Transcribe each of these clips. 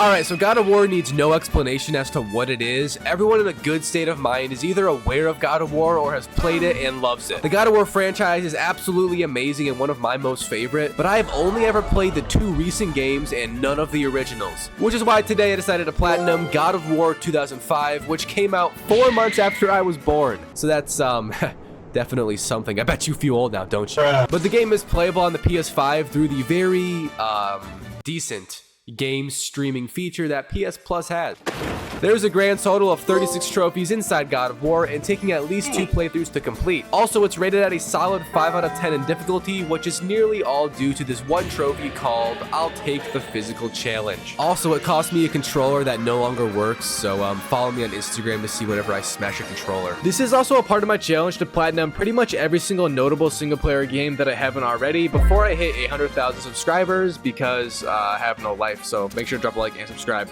Alright, so God of War needs no explanation as to what it is. Everyone in a good state of mind is either aware of God of War or has played it and loves it. The God of War franchise is absolutely amazing and one of my most favorite, but I have only ever played the 2 recent games and none of the originals, which is why today I decided to platinum God of War 2005, which came out 4 months after I was born. So that's, definitely something. I bet you feel old now, don't you? But the game is playable on the PS5 through the very, decent game streaming feature that PS Plus has. There's a grand total of 36 trophies inside God of War and taking at least 2 playthroughs to complete. Also, it's rated at a solid 5 out of 10 in difficulty, which is nearly all due to this one trophy called I'll Take the Physical Challenge. Also, it cost me a controller that no longer works, so follow me on Instagram to see whenever I smash a controller. This is also a part of my challenge to platinum pretty much every single notable single player game that I haven't already before I hit 100,000 subscribers, because I have no life, so make sure to drop a like and subscribe.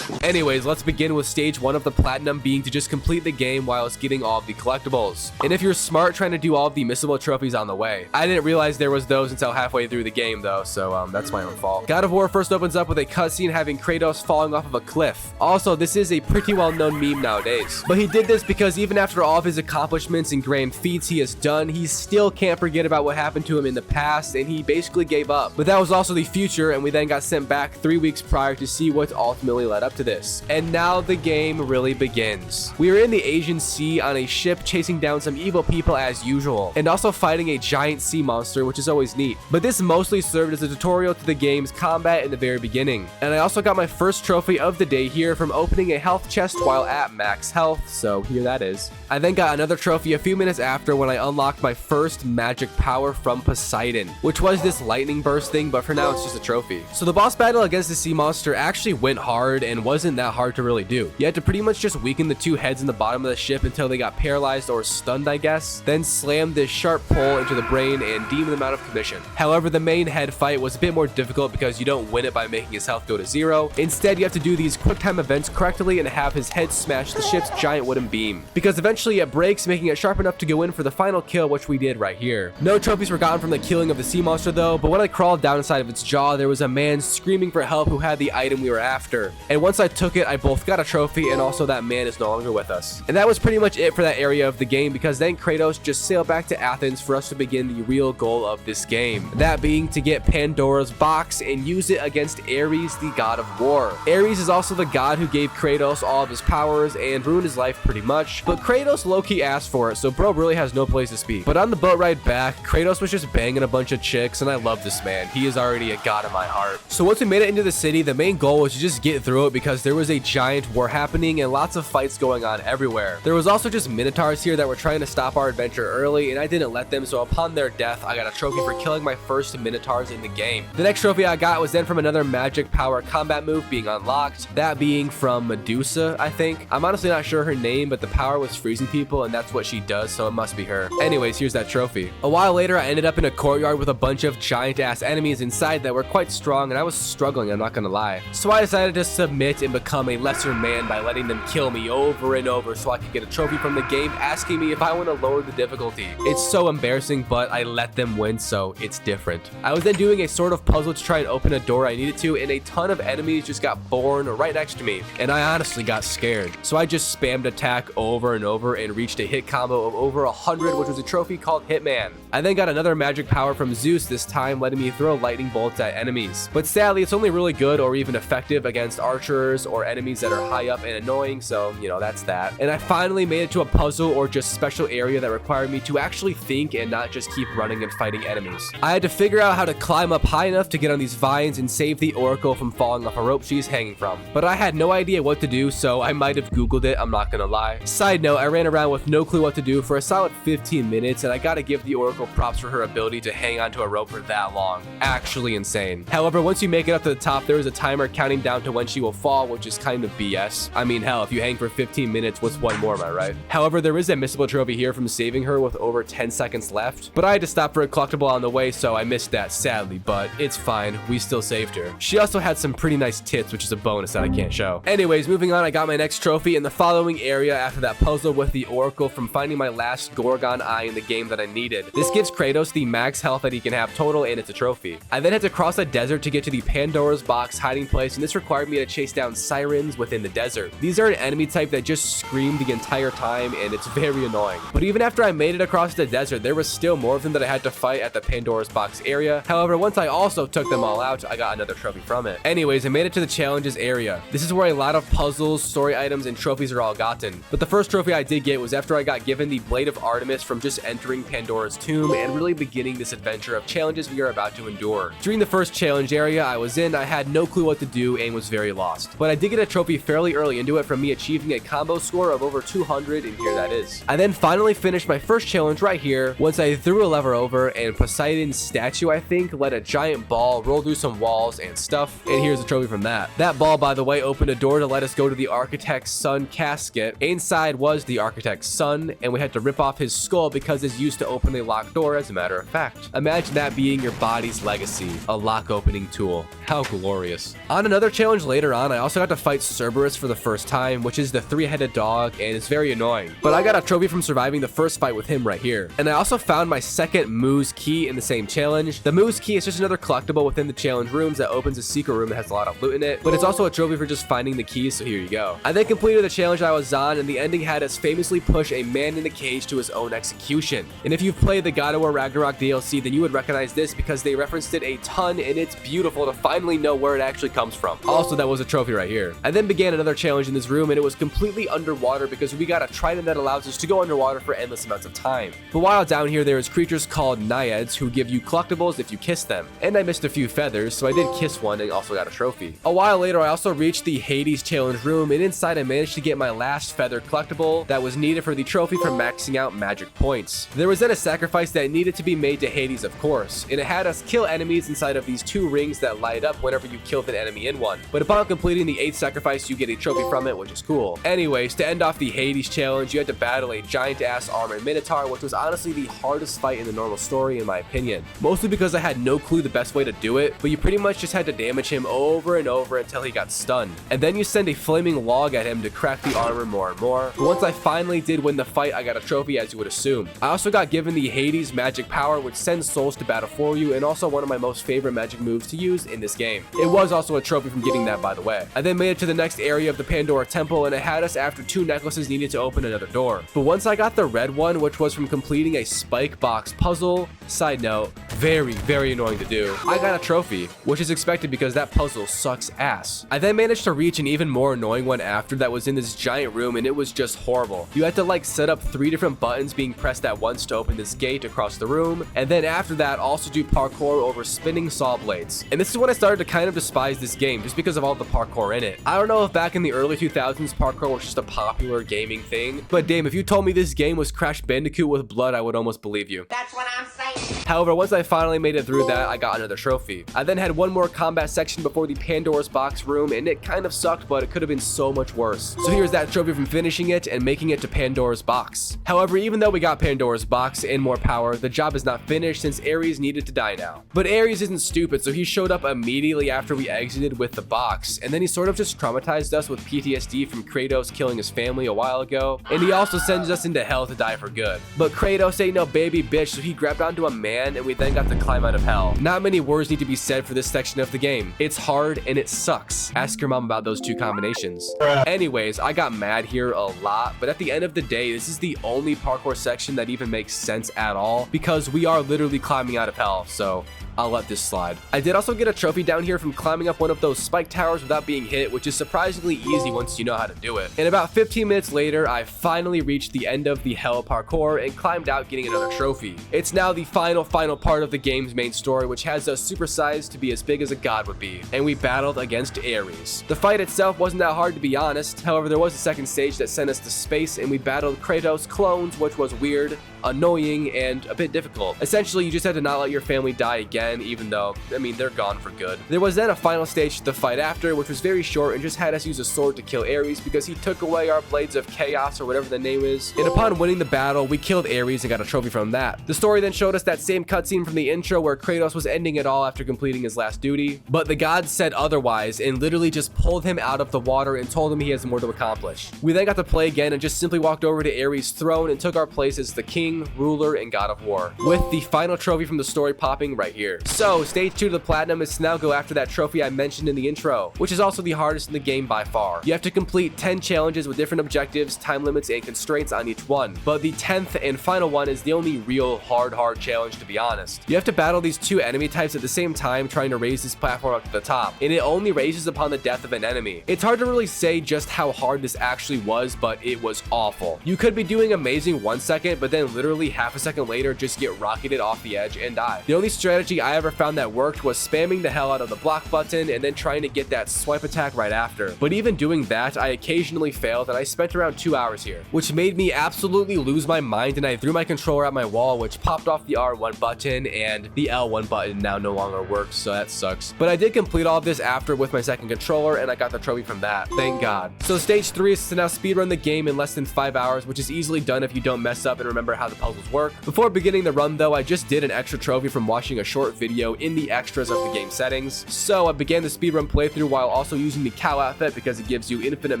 Anyways, let's begin with stage 1 of the platinum being to just complete the game whilst getting all of the collectibles. And if you're smart, trying to do all of the missable trophies on the way. I didn't realize there was those until halfway through the game though, so that's my own fault. God of War first opens up with a cutscene having Kratos falling off of a cliff. Also, this is a pretty well-known meme nowadays. But he did this because even after all of his accomplishments and grand feats he has done, he still can't forget about what happened to him in the past, and he basically gave up. But that was also the future, and we then got sent back 3 weeks prior to see what ultimately led up to this. And now the game really begins. We are in the Aegean Sea on a ship chasing down some evil people as usual, and also fighting a giant sea monster, which is always neat. But this mostly served as a tutorial to the game's combat in the very beginning. And I also got my first trophy of the day here from opening a health chest while at max health, so here that is. I then got another trophy a few minutes after when I unlocked my first magic power from Poseidon, which was this lightning burst thing, but for now it's just a trophy. So the boss battle against the sea monster actually went hard and wasn't that hard to really do. You had to pretty much just weaken the 2 heads in the bottom of the ship until they got paralyzed or stunned, I guess, then slam this sharp pole into the brain and deem them out of commission. However, the main head fight was a bit more difficult because you don't win it by making his health go to 0. Instead, you have to do these quick time events correctly and have his head smash the ship's giant wooden beam, because eventually it breaks, making it sharp enough to go in for the final kill, which we did right here. No trophies were gotten from the killing of the sea monster though, but when I crawled down inside of its jaw, there was a man screaming for help who had the item we were after. And once I took it, I both got a trophy and also that man is no longer with us. And that was pretty much it for that area of the game, because then Kratos just sailed back to Athens for us to begin the real goal of this game. That being to get Pandora's box and use it against Ares, the god of war. Ares is also the god who gave Kratos all of his powers and ruined his life pretty much, but Kratos low-key asked for it, so bro really has no place to speak. But on the boat ride back, Kratos was just banging a bunch of chicks, and I love this man. He is already a god in my heart. So once we made it into the city, the main goal was to just get through it because there was a giant war happening and lots of fights going on everywhere. There was also just minotaurs here that were trying to stop our adventure early, and I didn't let them, so upon their death, I got a trophy for killing my first minotaurs in the game. The next trophy I got was then from another magic power combat move being unlocked, that being from Medusa, I think. I'm honestly not sure her name, but the power was freezing people, and that's what she does, so it must be her. Anyways, here's that trophy. A while later, I ended up in a courtyard with a bunch of giant-ass enemies inside that were quite strong, and I was struggling, I'm not gonna lie. So I decided to submit and become a lesser man by letting them kill me over and over so I could get a trophy from the game asking me if I want to lower the difficulty. It's so embarrassing, but I let them win, so it's different. I was then doing a sort of puzzle to try and open a door I needed to, and a ton of enemies just got born right next to me, and I honestly got scared. So I just spammed attack over and over and reached a hit combo of over 100, which was a trophy called Hitman. I then got another magic power from Zeus, this time letting me throw lightning bolts at enemies. But sadly, it's only really good or even effective against archers or enemies that are high up and annoying, so you know, that's that. And I finally made it to a puzzle or just special area that required me to actually think and not just keep running and fighting enemies. I had to figure out how to climb up high enough to get on these vines and save the oracle from falling off a rope she's hanging from. But I had no idea what to do, so I might have googled it, I'm not gonna lie. Side note, I ran around with no clue what to do for a solid 15 minutes, and I gotta give the oracle props for her ability to hang onto a rope for that long. Actually insane. However, once you make it up to the top, there is a timer counting down to when she will fall, which is kind of BS. I mean, hell, if you hang for 15 minutes, what's one more, am I right? However, there is a missable trophy here from saving her with over 10 seconds left, but I had to stop for a collectible on the way, so I missed that sadly, but it's fine, we still saved her. She also had some pretty nice tits, which is a bonus that I can't show. Anyways, moving on, I got my next trophy in the following area after that puzzle with the oracle from finding my last Gorgon eye in the game that I needed. This gives Kratos the max health that he can have total, and it's a trophy. I then had to cross a desert to get to the Pandora's box hiding place, and this required me to chase down sirens within the desert. These are an enemy type that just scream the entire time, and it's very annoying. But even after I made it across the desert, there was still more of them that I had to fight at the Pandora's box area. However, once I also took them all out, I got another trophy from it. Anyways, I made it to the challenges area. This is where a lot of puzzles, story items, and trophies are all gotten. But the first trophy I did get was after I got given the Blade of Artemis from just entering Pandora's tomb and really beginning this adventure of challenges we are about to endure. During the first challenge area I was in, I had no clue what to do and was very lost. But I did get a trophy fairly early into it from me achieving a combo score of over 200, and here that is. I then finally finished my first challenge right here once I threw a lever over and Poseidon's statue, I think, let a giant ball roll through some walls and stuff, and here's a trophy from that. That ball, by the way, opened a door to let us go to the architect's son casket. Inside was the architect's son, and we had to rip off his skull because it's used to open a locked door, as a matter of fact. Imagine that being your body's legacy, a lock opening tool. How glorious. On another challenge later on, I also got to fight Cerberus for the first time, which is the three-headed dog, and it's very annoying. But I got a trophy from surviving the first fight with him right here. And I also found my second Moose key in the same challenge. The Moose key is just another collectible within the challenge rooms that opens a secret room that has a lot of loot in it, but it's also a trophy for just finding the keys, so here you go. I then completed the challenge I was on, and the ending had us famously push a man in a cage to his own execution. And if you've played the God of War Ragnarok DLC, then you would recognize this because they referenced it a ton, and it's beautiful to finally know where it actually comes from. Also, that was a trophy right here. I then began another challenge in this room, and it was completely underwater because we got a trident that allows us to go underwater for endless amounts of time. But while down here, there is creatures called naiads who give you collectibles if you kiss them. And I missed a few feathers, so I did kiss one and also got a trophy. A while later, I also reached the Hades challenge room, and inside I managed to get my last feather collectible that was needed for the trophy for maxing out magic points. There was then a sacrifice that needed to be made to Hades, of course, and it had us kill enemies inside of these two rings that light up whenever you killed an enemy in one. But upon completing the 8th sacrifice, you get a trophy from it, which is cool. Anyways, to end off the Hades challenge, you had to battle a giant-ass armored minotaur, which was honestly the hardest fight in the normal story in my opinion. Mostly because I had no clue the best way to do it, but you pretty much just had to damage him over and over until he got stunned. And then you send a flaming log at him to crack the armor more and more. But once I finally did win the fight, I got a trophy, as you would assume. I also got given the Hades magic power, which sends souls to battle for you, and also one of my most favorite magic moves to use in this game. It was also a trophy from getting that, by the way. I then made it to the next area of the Pandora temple, and it had us after 2 necklaces needed to open another door. But once I got the red one, which was from completing a spike box puzzle, side note, very annoying to do, I got a trophy, which is expected because that puzzle sucks ass. I then managed to reach an even more annoying one after that was in this giant room, and it was just horrible. You had to like set up 3 different buttons being pressed at once to open this gate across the room, and then after that also do parkour over spinning saw blades. And this is when I started to kind of despise this game just because of all the parkour in it. I don't know if back in the early 2000s parkour was just a popular gaming thing, but damn, if you told me this game was Crash Bandicoot with blood, I would almost believe you. That's what I'm saying. However, once I finally made it through that, I got another trophy. I then had one more combat section before the Pandora's box room, and it kind of sucked, but it could have been so much worse. So here's that trophy from finishing it and making it to Pandora's box. However, even though we got Pandora's box and more power, the job is not finished since Ares needed to die now. But Ares isn't stupid, so he showed up immediately after we exited with the box, and then he sort of just traumatized us with PTSD from Kratos killing his family a while ago, and he also sends us into hell to die for good. But Kratos ain't no baby bitch, so he grabbed onto a man, and we then got to climb out of hell. Not many words need to be said for this section of the game. It's hard and it sucks. Ask your mom about those 2 combinations. Anyways, I got mad here a lot, but at the end of the day, this is the only parkour section that even makes sense at all, because we are literally climbing out of hell, so I'll let this slide. I did also get a trophy down here from climbing up one of those spike towers without being hit, which is surprisingly easy once you know how to do it. And about 15 minutes later, I finally reached the end of the hell parkour and climbed out getting another trophy. It's now the final part of the game's main story, which has us supersized to be as big as a god would be, and we battled against Ares. The fight itself wasn't that hard, to be honest. However, there was a second stage that sent us to space, and we battled Kratos clones, which was weird, annoying, and a bit difficult. Essentially, you just had to not let your family die again, again, even though, I mean, they're gone for good. There was then a final stage to the fight after, which was very short and just had us use a sword to kill Ares because he took away our Blades of Chaos or whatever the name is. And upon winning the battle, we killed Ares and got a trophy from that. The story then showed us that same cutscene from the intro where Kratos was ending it all after completing his last duty, but the gods said otherwise and literally just pulled him out of the water and told him he has more to accomplish. We then got to play again and just simply walked over to Ares' throne and took our place as the king, ruler, and god of war, with the final trophy from the story popping right here. So stage 2 to the platinum is to now go after that trophy I mentioned in the intro, which is also the hardest in the game by far. You have to complete 10 challenges with different objectives, time limits, and constraints on each one, but the 10th and final one is the only real hard challenge, to be honest. You have to battle these two enemy types at the same time, trying to raise this platform up to the top, and it only raises upon the death of an enemy. It's hard to really say just how hard this actually was, but it was awful. You could be doing amazing 1 second, but then literally half a second later just get rocketed off the edge and die. The only strategy I ever found that worked was spamming the hell out of the block button and then trying to get that swipe attack right after. But even doing that, I occasionally failed, and I spent around 2 hours here, which made me absolutely lose my mind, and I threw my controller at my wall, which popped off the R1 button, and the L1 button now no longer works, so that sucks. But I did complete all of this after with my second controller, and I got the trophy from that. Thank God. So stage 3 is to now speedrun the game in less than 5 hours, which is easily done if you don't mess up and remember how the puzzles work. Before beginning the run though, I just did an extra trophy from watching a short video in the extras of the game settings. So I began the speedrun playthrough while also using the cow outfit because it gives you infinite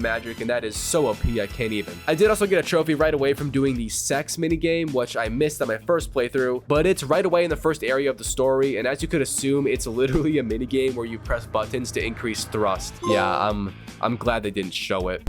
magic, and that is so OP I can't even. I did also get a trophy right away from doing the sex minigame, which I missed on my first playthrough, but it's right away in the first area of the story, and as you could assume, it's literally a minigame where you press buttons to increase thrust. Yeah, I'm glad they didn't show it.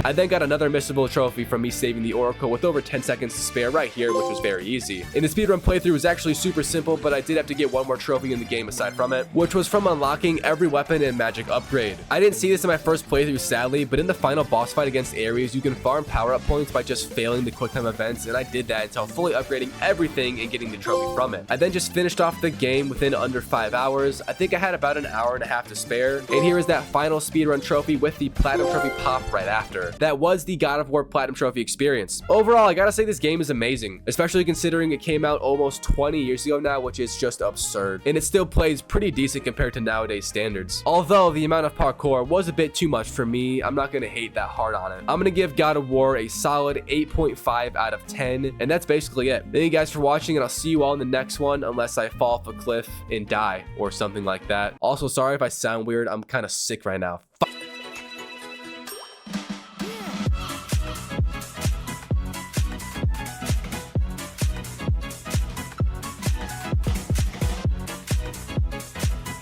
I then got another missable trophy from me saving the Oracle with over 10 seconds to spare right here, which was very easy. And the speedrun playthrough was actually super simple, but I did have to get one more trophy in the game aside from it, which was from unlocking every weapon and magic upgrade. I didn't see this in my first playthrough sadly, but in the final boss fight against Ares, you can farm power-up points by just failing the quick time events, and I did that until fully upgrading everything and getting the trophy from it. I then just finished off the game within under 5 hours. I think I had about an hour and a half to spare, and here is that final speedrun trophy with the platinum trophy pop right after. That was the God of War Platinum Trophy experience. Overall, I gotta say this game is amazing, especially considering it came out almost 20 years ago now, which is just absurd. And it still plays pretty decent compared to nowadays standards. Although the amount of parkour was a bit too much for me, I'm not gonna hate that hard on it. I'm gonna give God of War a solid 8.5 out of 10, and that's basically it. Thank you guys for watching, and I'll see you all in the next one, unless I fall off a cliff and die or something like that. Also, sorry if I sound weird, I'm kind of sick right now.